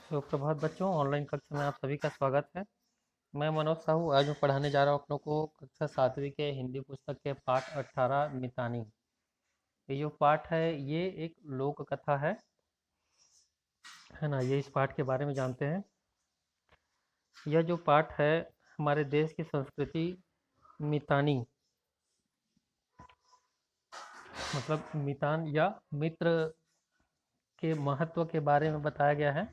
सुप्रभात बच्चों, ऑनलाइन कक्षा में आप सभी का स्वागत है। मैं मनोज साहू आज मैं पढ़ाने जा रहा हूँ आप लोग को कक्षा 7वीं के हिंदी पुस्तक के पाठ 18 मितानी। ये जो पाठ है ये एक लोक कथा है ना। ये इस पाठ के बारे में जानते हैं। यह जो पाठ है हमारे देश की संस्कृति मितानी मतलब मितान या मित्र के महत्व के बारे में बताया गया है।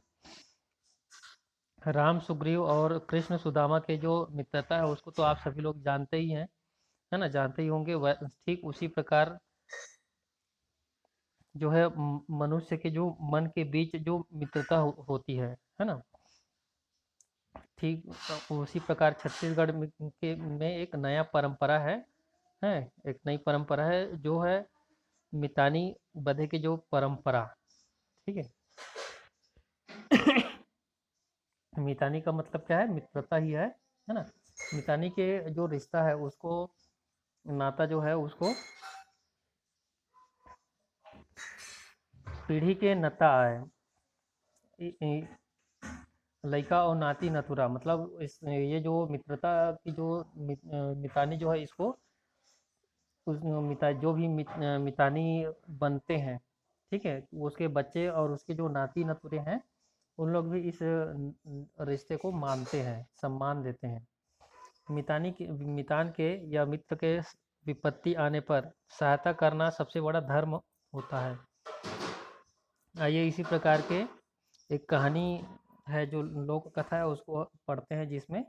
राम सुग्रीव और कृष्ण सुदामा के जो मित्रता है उसको तो आप सभी लोग जानते ही हैं, है ना, जानते ही होंगे। ठीक उसी प्रकार जो है मनुष्य के जो मन के बीच जो मित्रता होती है ना। ठीक उसी प्रकार छत्तीसगढ़ में एक नया परंपरा है। एक नई परंपरा है जो है मितानी बधे की जो परंपरा। ठीक है। मितानी का मतलब क्या है? मित्रता ही है ना। मितानी के जो रिश्ता है उसको, नाता जो है उसको पीढ़ी के नता आए लइका और नाती नथुरा, मतलब इस ये जो मित्रता की जो मितानी जो है इसको उस जो भी मितानी बनते हैं, ठीक है, उसके बच्चे और उसके जो नाती नतुरे हैं उन लोग भी इस रिश्ते को मानते हैं, सम्मान देते हैं। मितान के या मित्र के विपत्ति आने पर सहायता करना सबसे बड़ा धर्म होता है। आइए इसी प्रकार के एक कहानी है जो लोक कथा है उसको पढ़ते हैं, जिसमें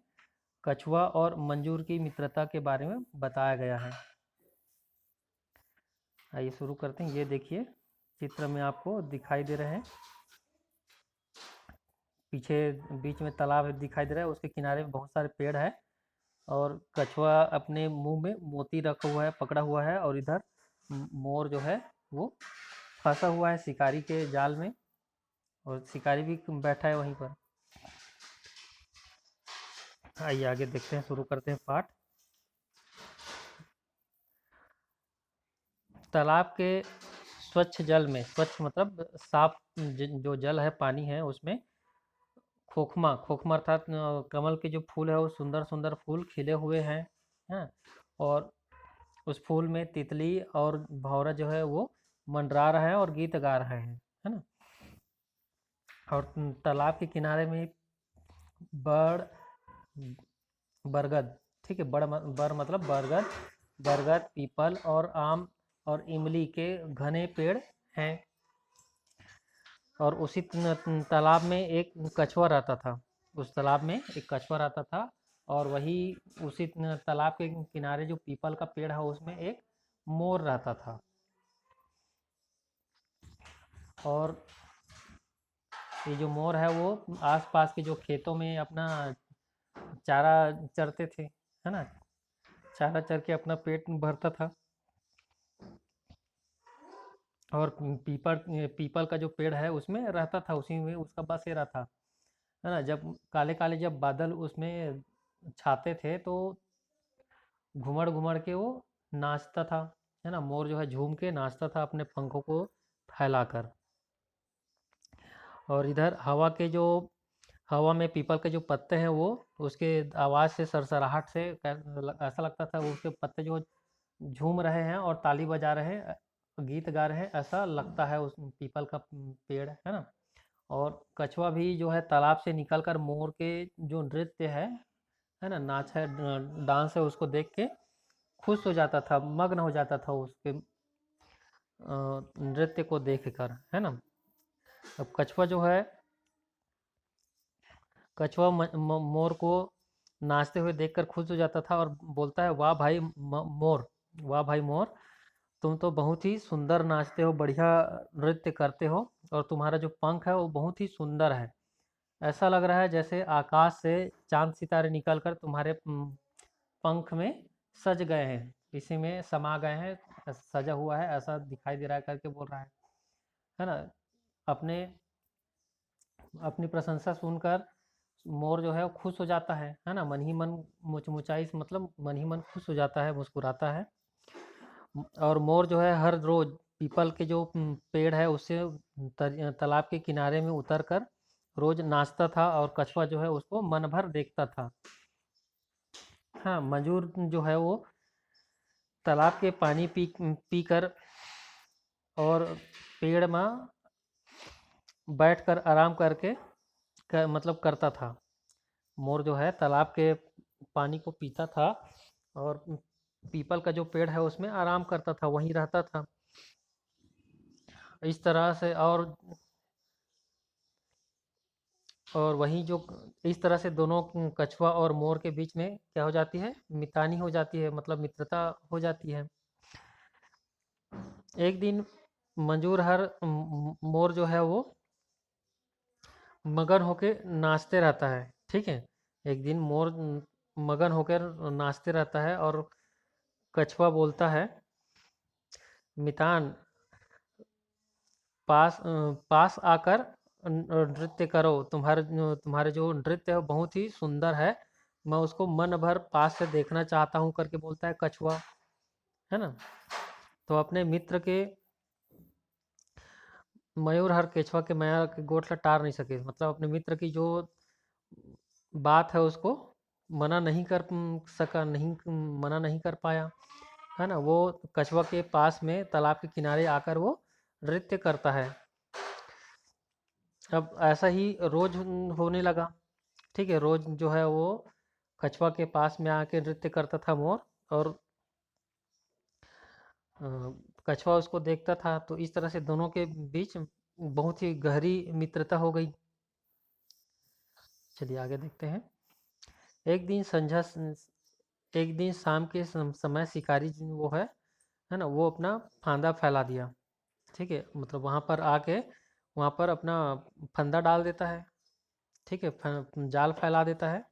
कछुआ और मंजूर की मित्रता के बारे में बताया गया है। आइए शुरू करते हैं। ये देखिए चित्र में आपको दिखाई दे रहे हैं, पीछे बीच में तालाब दिखाई दे रहा है, उसके किनारे में बहुत सारे पेड़ है और कछुआ अपने मुंह में मोती रखा हुआ है, पकड़ा हुआ है, और इधर मोर जो है वो फंसा हुआ है शिकारी के जाल में, और शिकारी भी बैठा है वहीं पर। आइए आगे देखते हैं, शुरू करते हैं पाठ। तालाब के स्वच्छ जल में, स्वच्छ मतलब साफ जो जल है, पानी है, उसमें खोखमा, खोखमा अर्थात कमल के जो फूल है वो सुंदर सुंदर फूल खिले हुए हैं। और उस फूल में तितली और भौरा जो है वो मंडरा रहा है और गीत गा रहे हैं, है ना। और तालाब के किनारे में बड़ बरगद, ठीक है, बर मतलब बरगद, बरगद, पीपल और आम और इमली के घने पेड़ हैं। और उसी तालाब में एक कछुआ रहता था। उस तालाब में एक कछुआ रहता था, और वही उसी तालाब के किनारे जो पीपल का पेड़ है उसमें एक मोर रहता था। और ये जो मोर है वो आसपास के जो खेतों में अपना चारा चरते थे, है ना, चारा चर के अपना पेट भरता था। और पीपल पीपल का जो पेड़ है उसमें रहता था, उसी में उसका बसेरा था, है ना। जब काले काले जब बादल उसमें छाते थे तो घुमड़ घुमड़ के वो नाचता था, है ना। मोर जो है झूम के नाचता था अपने पंखों को फैलाकर। और इधर हवा में पीपल के जो पत्ते हैं वो उसके आवाज़ से, सरसराहट से ऐसा लगता था वो उसके पत्ते जो झूम रहे हैं और ताली बजा रहे हैं, गीत गा रहे हैं, ऐसा लगता है उस पीपल का पेड़, है ना। और कछुआ भी जो है तालाब से निकलकर मोर के जो नृत्य है ना, नाच है, डांस है, उसको देख के खुश हो जाता था, मग्न हो जाता था उसके नृत्य को देख कर, है ना। अब कछुआ जो है, कछुआ मोर को नाचते हुए देखकर खुश हो जाता था और बोलता है, वाह भाई मोर, वाह भाई मोर, तुम तो बहुत ही सुंदर नाचते हो, बढ़िया नृत्य करते हो, और तुम्हारा जो पंख है वो बहुत ही सुंदर है। ऐसा लग रहा है जैसे आकाश से चांद सितारे निकलकर तुम्हारे पंख में सज गए हैं, इसी में समा गए हैं, सजा हुआ है, ऐसा दिखाई दे रहा है करके बोल रहा है ना। अपने अपनी प्रशंसा सुनकर मोर जो है वो खुश हो जाता है ना, मन ही मन मुचमुचाई से मतलब मन ही मन खुश हो जाता है, मुस्कुराता है। और मोर जो है हर रोज पीपल के जो पेड़ है उससे तालाब के किनारे में उतर कर रोज नाचता था और कछुआ जो है उसको मन भर देखता था। हाँ, मजूर जो है वो तालाब के पानी पीकर और पेड़ में बैठकर आराम करके मतलब करता था। मोर जो है तालाब के पानी को पीता था और पीपल का जो पेड़ है उसमें आराम करता था, वहीं रहता था। इस तरह से और वहीं जो इस तरह से दोनों कछुआ और मोर के बीच में क्या हो जाती है, मितानी हो जाती है, मतलब मित्रता हो जाती है। एक दिन मंजूर हर मोर जो है वो मगन होके नाचते रहता है। ठीक है, एक दिन मोर मगन होकर नाचते रहता है और कछुआ बोलता है, मितान पास आकर नृत्य करो, तुम्हारे जो नृत्य है वो बहुत ही सुंदर है, मैं उसको मन भर पास से देखना चाहता हूँ करके बोलता है कछुआ, है ना। तो अपने मित्र के मयूर हर केचवा के माया के गोठ ला टार नहीं सके, मतलब अपने मित्र की जो बात है उसको मना नहीं कर सका, नहीं मना नहीं कर पाया, है ना। वो कछुआ के पास में तालाब के किनारे आकर वो नृत्य करता है। अब ऐसा ही रोज होने लगा। ठीक है, रोज जो है वो कछुआ के पास में आके नृत्य करता था मोर, और अ, कछुआ उसको देखता था। तो इस तरह से दोनों के बीच बहुत ही गहरी मित्रता हो गई। चलिए आगे देखते हैं। एक दिन संझा एक दिन शाम के समय शिकारी वो है ना, वो अपना फांदा फैला दिया। ठीक है, मतलब वहाँ पर आके वहाँ पर अपना फंदा डाल देता है। ठीक है, जाल फैला देता है।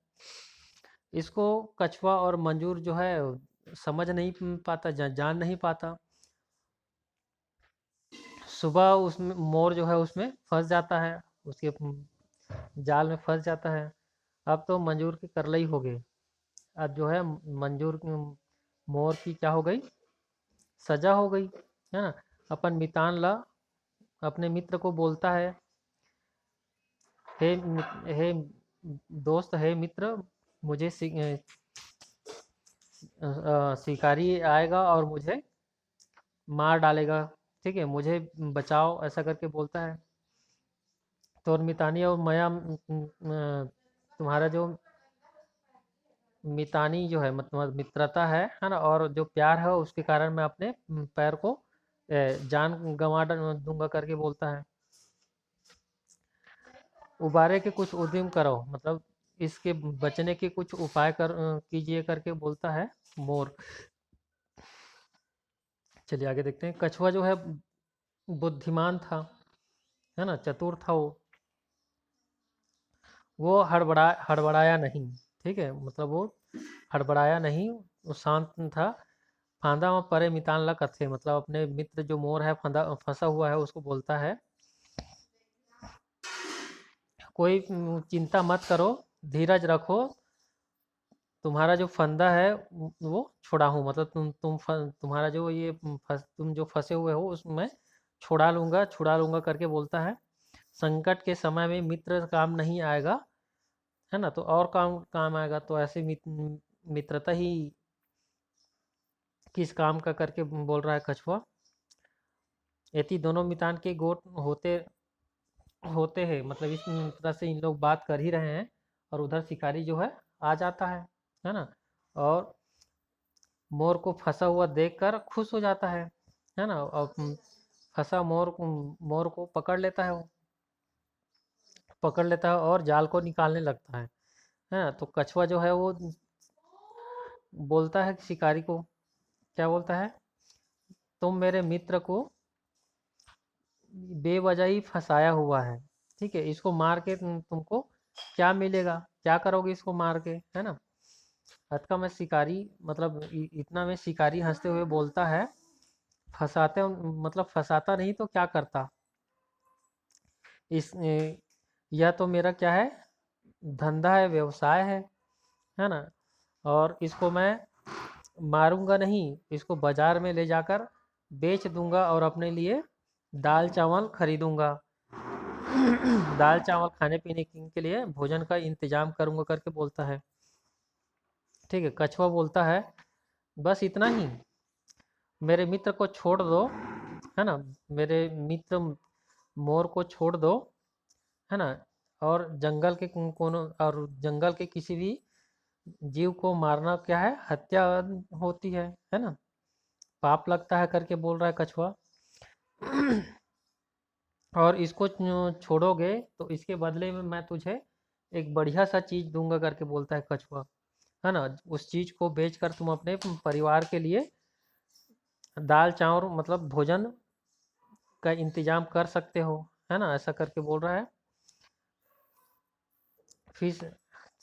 इसको कछुआ और मंजूर जो है समझ नहीं पाता, जान नहीं पाता। सुबह उसमें मोर जो है उसमें फंस जाता है, उसके जाल में फंस जाता है। अब तो मंजूर की करलई हो गई। अब जो है मंजूर मोर की क्या हो गई, सजा हो गई, है ना। अपन मितान ला अपने मित्र को बोलता है, हे दोस्त, हे मित्र, मुझे शिकारी आएगा और मुझे मार डालेगा। ठीक है, मुझे बचाओ, ऐसा करके बोलता है। तो और मितानी और माया तुम्हारा जो मितानी जो है मतलब मित्रता है ना, और जो प्यार है उसके कारण मैं अपने पैर को जान गंवा दूंगा करके बोलता है। उबारे के कुछ उद्यम करो, मतलब इसके बचने के कुछ उपाय कीजिए करके बोलता है मोर। चलिए आगे देखते हैं। कछुआ जो है बुद्धिमान था, है ना, चतुर था वो हड़बड़ाया नहीं। ठीक है, मतलब वो हड़बड़ाया नहीं, वो शांत था। फांदा में परे मितान ला कथे, मतलब अपने मित्र जो मोर है फंदा फंसा हुआ है उसको बोलता है, कोई चिंता मत करो, धीरज रखो, तुम्हारा जो फंदा है वो छुड़ा हूँ, मतलब तुम्हारा जो ये तुम जो फंसे हुए हो उसमें छुड़ा लूंगा करके बोलता है। संकट के समय में मित्र काम नहीं आएगा, है ना, तो और काम काम आएगा। तो ऐसे मित्रता ही किस काम का करके बोल रहा है कछुआ। यदि दोनों मितान के गोट होते होते हैं, मतलब इस तरह से इन लोग बात कर ही रहे हैं, और उधर शिकारी जो है आ जाता है ना, और मोर को फंसा हुआ देखकर खुश हो जाता है ना, और फंसा मोर को पकड़ लेता है और जाल को निकालने लगता है ना। तो कछुआ जो है वो बोलता है शिकारी को, क्या बोलता है, तुम मेरे मित्र को बेवजह ही फंसाया हुआ है। ठीक है, इसको मार के तुमको क्या मिलेगा, क्या करोगे इसको मार के, है ना। अतका में शिकारी, मतलब इतना में शिकारी हंसते हुए बोलता है, मतलब फंसाता नहीं तो क्या करता, यह तो मेरा क्या है, धंधा है, व्यवसाय है ना। और इसको मैं मारूंगा नहीं, इसको बाजार में ले जाकर बेच दूंगा और अपने लिए दाल चावल खरीदूंगा। दाल चावल खाने पीने के लिए भोजन का इंतजाम करूंगा करके बोलता है। ठीक है, कछुआ बोलता है बस इतना ही, मेरे मित्र को छोड़ दो, है ना, मेरे मित्र मोर को छोड़ दो, है ना, और जंगल के कोनो और जंगल के किसी भी जीव को मारना क्या है, हत्या होती है ना, पाप लगता है करके बोल रहा है कछुआ। और इसको छोड़ोगे तो इसके बदले में मैं तुझे एक बढ़िया सा चीज दूंगा करके बोलता है कछुआ, है ना, उस चीज को बेचकर तुम अपने परिवार के लिए दाल चावल मतलब भोजन का इंतजाम कर सकते हो, है ना, ऐसा करके बोल रहा है। फिर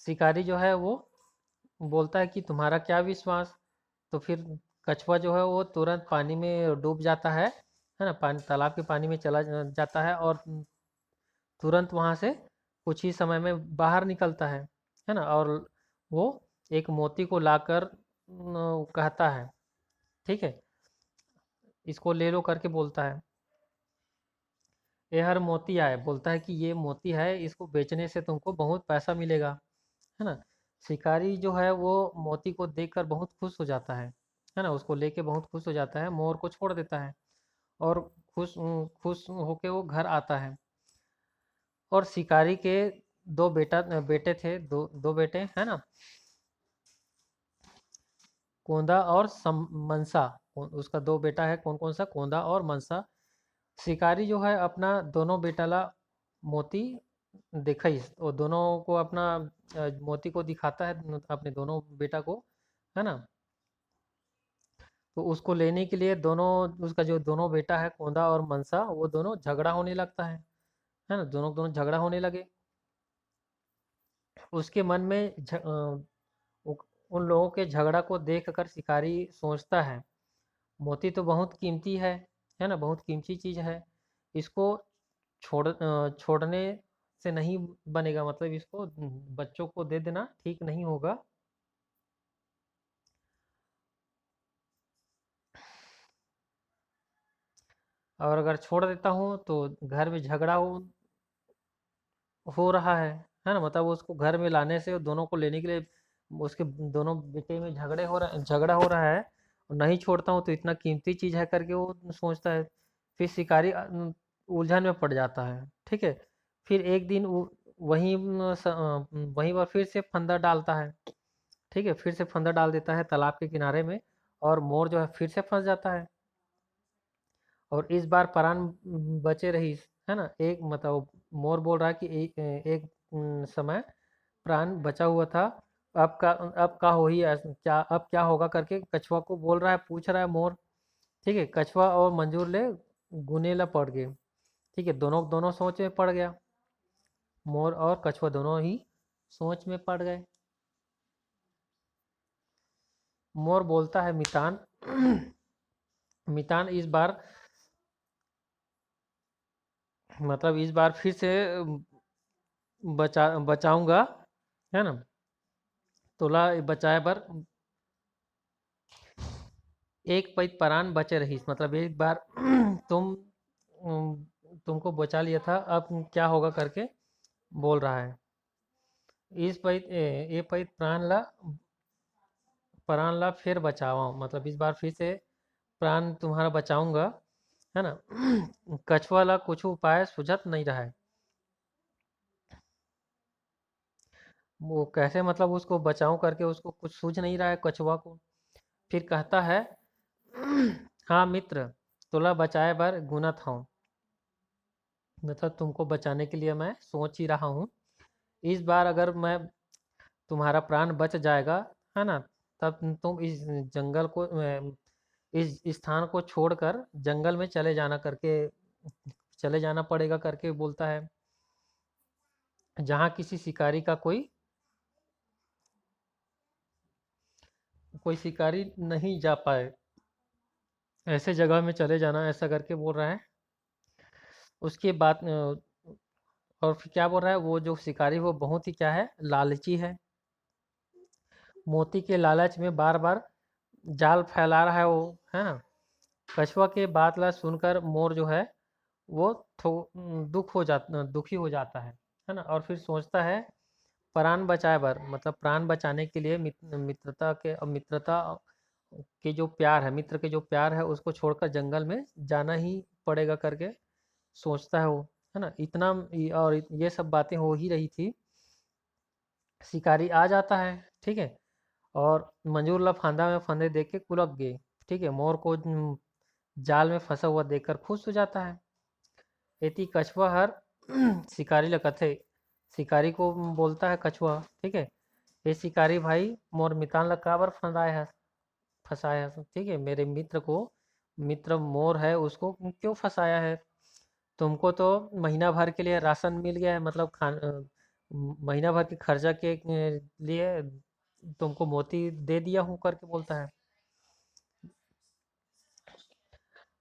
शिकारी जो है वो बोलता है कि तुम्हारा क्या विश्वास। तो फिर कछुआ जो है वो तुरंत पानी में डूब जाता है ना, पानी तालाब के पानी में चला जाता है और तुरंत वहां से कुछ ही समय में बाहर निकलता है ना, और वो एक मोती को लाकर कहता है, ठीक है, इसको ले लो करके बोलता है। ये हर मोती आए, बोलता है कि ये मोती है, इसको बेचने से तुमको बहुत पैसा मिलेगा, है ना। शिकारी जो है वो मोती को देखकर बहुत खुश हो जाता है ना, उसको लेके बहुत खुश हो जाता है, मोर को छोड़ देता है और खुश खुश होके वो घर आता है। और शिकारी के दो बेटे थे, दो बेटे, है ना, कोंदा और मनसा। उसका दो बेटा है, कौन कौन सा, कोंदा और मनसा। शिकारी जो है अपना दोनों बेटाला मोती दिखाइस, और दोनों को अपना मोती को दिखाता है अपने दोनों बेटा को, है ना। तो उसको लेने के लिए दोनों, उसका जो दोनों बेटा है कोंदा और मनसा, वो दोनों झगड़ा होने लगता है ना, दोनों दोनों झगड़ा होने लगे। उसके मन में उन लोगों के झगड़ा को देखकर शिकारी सोचता है मोती तो बहुत कीमती है ना, बहुत कीमती चीज है, इसको छोड़ने से नहीं बनेगा, मतलब इसको बच्चों को दे देना ठीक नहीं होगा। और अगर छोड़ देता हूँ तो घर में झगड़ा हो रहा है ना, मतलब उसको घर में लाने से और दोनों को लेने के लिए उसके दोनों बेटे में झगड़ा हो रहा है, और नहीं छोड़ता हूँ तो इतना कीमती चीज है करके वो सोचता है। फिर शिकारी उलझन में पड़ जाता है, ठीक है। फिर एक दिन वहीं पर फिर से फंदा डालता है, ठीक है, फिर से फंदा डाल देता है तालाब के किनारे में, और मोर जो है फिर से फंस जाता है। और इस बार प्राण बचे रही, है ना, एक मतलब मोर बोल रहा है कि एक समय प्राण बचा हुआ था, अब का हो ही क्या, अब क्या होगा करके कछुआ को बोल रहा है, पूछ रहा है मोर। ठीक है, कछुआ और मंजूर ले गुनेला पड़ गए, ठीक है, दोनों दोनों सोच में पड़ गया, मोर और कछुआ दोनों ही सोच में पड़ गए। मोर बोलता है मितान, मितान इस बार मतलब इस बार फिर से बचाऊंगा, है ना, तोला बचाए बर एक पैत परान बचे रही, मतलब एक बार तुमको बचा लिया था, अब क्या होगा करके बोल रहा है। इस पैत ये पैत प्राण ला फिर बचाओ, मतलब इस बार फिर से प्राण तुम्हारा बचाऊंगा, है ना। कछुआ ला कुछ उपाय सुझत नहीं रहा है, वो कैसे मतलब उसको बचाऊं करके उसको कुछ सूझ नहीं रहा है कछुआ को। फिर कहता है हाँ मित्र, तोला बचाए बर गुनत हूँ, मतलब तुमको बचाने के लिए मैं सोच ही रहा हूँ। इस बार अगर मैं तुम्हारा प्राण बच जाएगा, है ना, तब तुम इस जंगल को इस स्थान को छोड़कर जंगल में चले जाना पड़ेगा करके बोलता है, जहाँ किसी शिकारी का कोई शिकारी नहीं जा पाए, ऐसे जगह में चले जाना, ऐसा करके बोल रहा है। उसके बाद और फिर क्या बोल रहा है, वो जो शिकारी वो बहुत ही क्या है, लालची है, मोती के लालच में बार बार जाल फैला रहा है वो, है ना। कछुआ के बात ला सुनकर मोर जो है वो दुखी हो जाता है ना। और फिर सोचता है प्राण बचाए बर, मतलब प्राण बचाने के लिए मित्रता के जो प्यार है, मित्र के जो प्यार है उसको छोड़कर जंगल में जाना ही पड़ेगा करके सोचता है वो, है ना। और ये सब बातें हो ही रही थी, शिकारी आ जाता है, ठीक है। और मंजूर ला फांदा में फंदे देख के कुलक गए, ठीक है। मोर को जाल में फंसा हुआ देखकर खुश हो जाता है। एती कछुआ हर शिकारी लकथे, शिकारी को बोलता है कछुआ, ठीक है। ये शिकारी भाई मोर मितान ला काबर फंसाया है, ठीक है। मेरे मित्र को, मित्र मोर है उसको क्यों फंसाया है? तुमको तो महीना भर के लिए राशन मिल गया है, मतलब महीना भर के खर्चा के लिए तुमको मोती दे दिया हूँ करके बोलता है।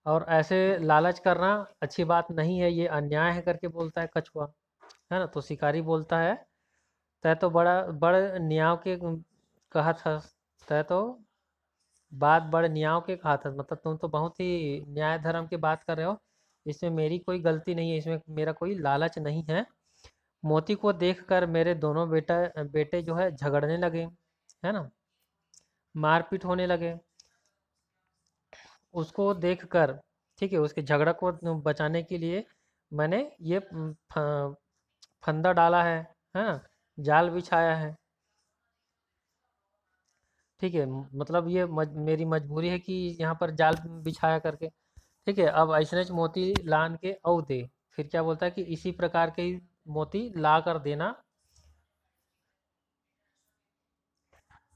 और ऐसे लालच करना अच्छी बात नहीं है, ये अन्याय है करके बोलता है कछुआ, है ना। तो शिकारी बोलता है तय तो बड़ न्याय के कहा था, तय तो बात बड़े न्याय के कहा था, मतलब तुम तो बहुत ही न्याय धर्म की बात कर रहे हो, इसमें मेरी कोई गलती नहीं है, इसमें मेरा कोई लालच नहीं है। मोती को देखकर मेरे दोनों बेटे जो है झगड़ने लगे, है ना, मारपीट होने लगे। उसको देखकर, ठीक है, उसके झगड़ा को बचाने के लिए मैंने ये फंदा डाला है ना, जाल बिछाया है, ठीक है। मतलब ये मेरी मजबूरी है कि यहाँ पर जाल बिछाया करके, ठीक है। अब ऐसने मोती लान के औ दे, फिर क्या बोलता है कि इसी प्रकार के ही मोती ला कर देना,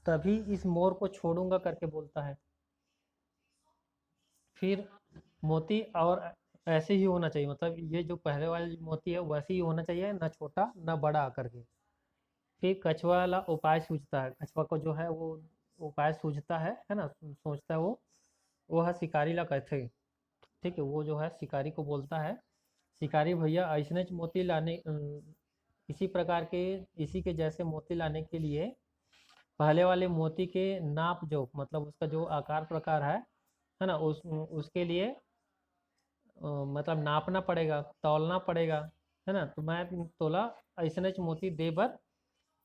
तभी इस मोर को छोड़ूंगा करके बोलता है। फिर मोती और ऐसे ही होना चाहिए, मतलब ये जो पहले वाली मोती है वैसे ही होना चाहिए, ना छोटा ना बड़ा करके। फिर कछुआ वाला उपाय सूझता है, कछुआ को जो है वो उपाय सूझता है ना, सोचता है वो है शिकारी ला कहते, ठीक है। वो जो है शिकारी को बोलता है, शिकारी भैया ऐसने मोती लाने इसी प्रकार के, इसी के जैसे मोती लाने के लिए पहले वाले मोती के नाप जो, मतलब उसका जो आकार प्रकार है ना, उसके लिए मतलब नापना पड़ेगा, तौलना पड़ेगा, है ना। तो मैं तोला ऐसने मोती दे बर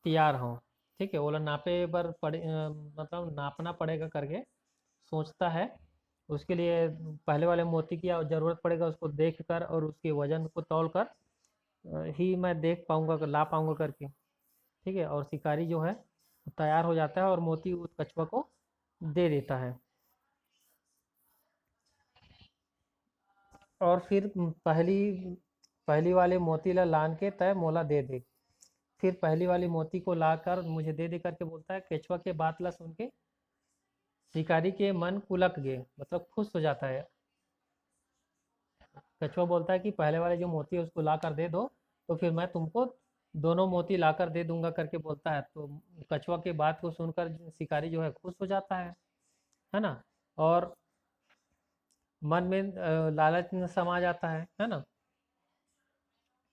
तैयार हूँ, ठीक है। बोला नापे बर मतलब नापना पड़ेगा करके सोचता है। उसके लिए पहले वाले मोती की ज़रूरत पड़ेगा, उसको देख कर और उसके वजन को तौल कर ही मैं देख पाऊंगा, ला पाऊंगा करके, ठीक है। और शिकारी जो है तैयार हो जाता है और मोती उस कछुआ को दे देता है। और फिर पहली पहली वाले मोती ला लान के तय मोला दे दे, फिर पहली वाली मोती को लाकर मुझे दे दे करके बोलता है। केचुआ के बात ला सुन के शिकारी के मन पुलक गए, मतलब खुश हो जाता है। कछुआ बोलता है कि पहले वाले जो मोती है उसको ला कर दे दो, तो फिर मैं तुमको दोनों मोती ला कर दे दूंगा करके बोलता है। तो कछुआ की बात को सुनकर शिकारी जो है खुश हो जाता है ना। और मन में लालच में समा जाता है ना।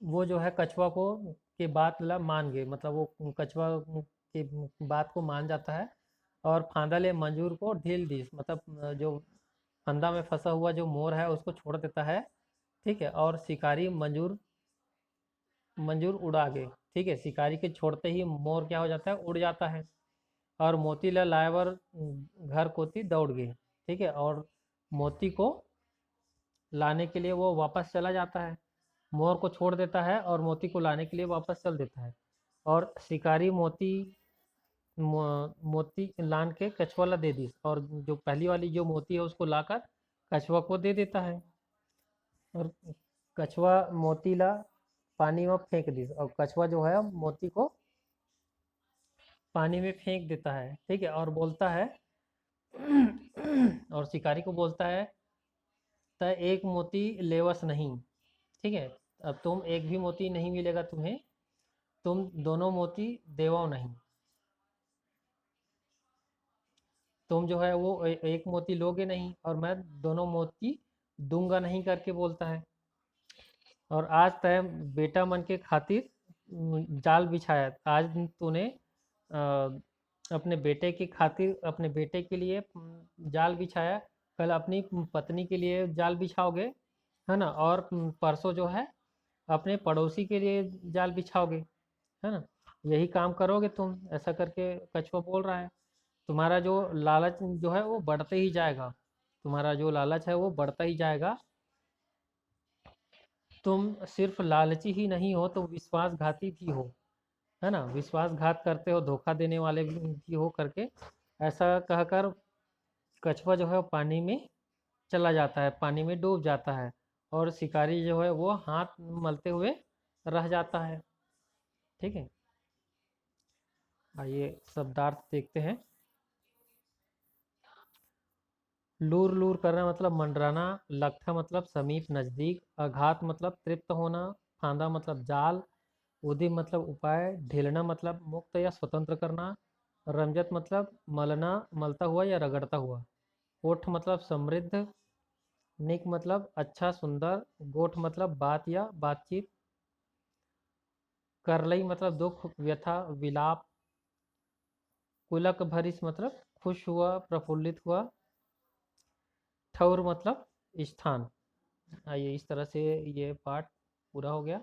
वो जो है कछुआ को के बात ला मान गए, मतलब वो कछुआ की बात को मान जाता है। और फांदा ले मंजूर को ढील दी, मतलब जो फंदा में फंसा हुआ जो मोर है उसको छोड़ देता है, ठीक है। और शिकारी मंजूर मंजूर उड़ा गए, ठीक है। शिकारी के छोड़ते ही मोर क्या हो जाता है, उड़ जाता है। और मोतीलाल लायवर घर कोती दौड़ गए, ठीक है। और मोती को लाने के लिए वो वापस चला जाता है, मोर को छोड़ देता है और मोती को लाने के लिए वापस चल देता है। और शिकारी मोती लान के कछुआ ला दे दी, और जो पहली वाली जो मोती है उसको लाकर कछुआ को दे देता है। और कछुआ मोती ला पानी में फेंक दी, और कछुआ जो है मोती को पानी में फेंक देता है, ठीक है। और बोलता है और शिकारी को बोलता है त एक मोती लेवस नहीं, ठीक है। अब तुम एक भी मोती नहीं मिलेगा तुम्हें, तुम दोनों मोती देवो नहीं, तुम जो है वो एक मोती लोगे नहीं और मैं दोनों मोती दूंगा नहीं करके बोलता है। और आज तय बेटा मन के खातिर जाल बिछाया, आज तूने अपने बेटे की खातिर, अपने बेटे के लिए जाल बिछाया, कल अपनी पत्नी के लिए जाल बिछाओगे, है ना। और परसों जो है अपने पड़ोसी के लिए जाल बिछाओगे, है ना। यही काम करोगे तुम, ऐसा करके कछुआ बोल रहा है। तुम्हारा जो लालच जो है वो बढ़ते ही जाएगा, तुम्हारा जो लालच है वो बढ़ता ही जाएगा। तुम सिर्फ लालची ही नहीं हो, तुम विश्वासघाती भी हो, है ना। विश्वासघात करते हो, धोखा देने वाले भी हो करके ऐसा कहकर कछुआ जो है वो पानी में चला जाता है, पानी में डूब जाता है। और शिकारी जो है वो हाथ मलते हुए रह जाता है। ठीक है। आइए शब्दार्थ देखते हैं। लूर लूर करना मतलब मंडराना, लख्था मतलब समीप नज़दीक, अघात मतलब तृप्त होना, फांदा मतलब जाल, उदिम मतलब उपाय, ढीलना मतलब मुक्त या स्वतंत्र करना, रमजत मतलब मलना, मलता हुआ या रगड़ता हुआ, ओठ मतलब समृद्ध, निक मतलब अच्छा सुंदर, गोठ मतलब बात या बातचीत, करलई मतलब दुख व्यथा विलाप, कुलक भरिस मतलब खुश हुआ प्रफुल्लित हुआ, ठौर मतलब स्थान। आइए इस तरह से ये पाठ पूरा हो गया।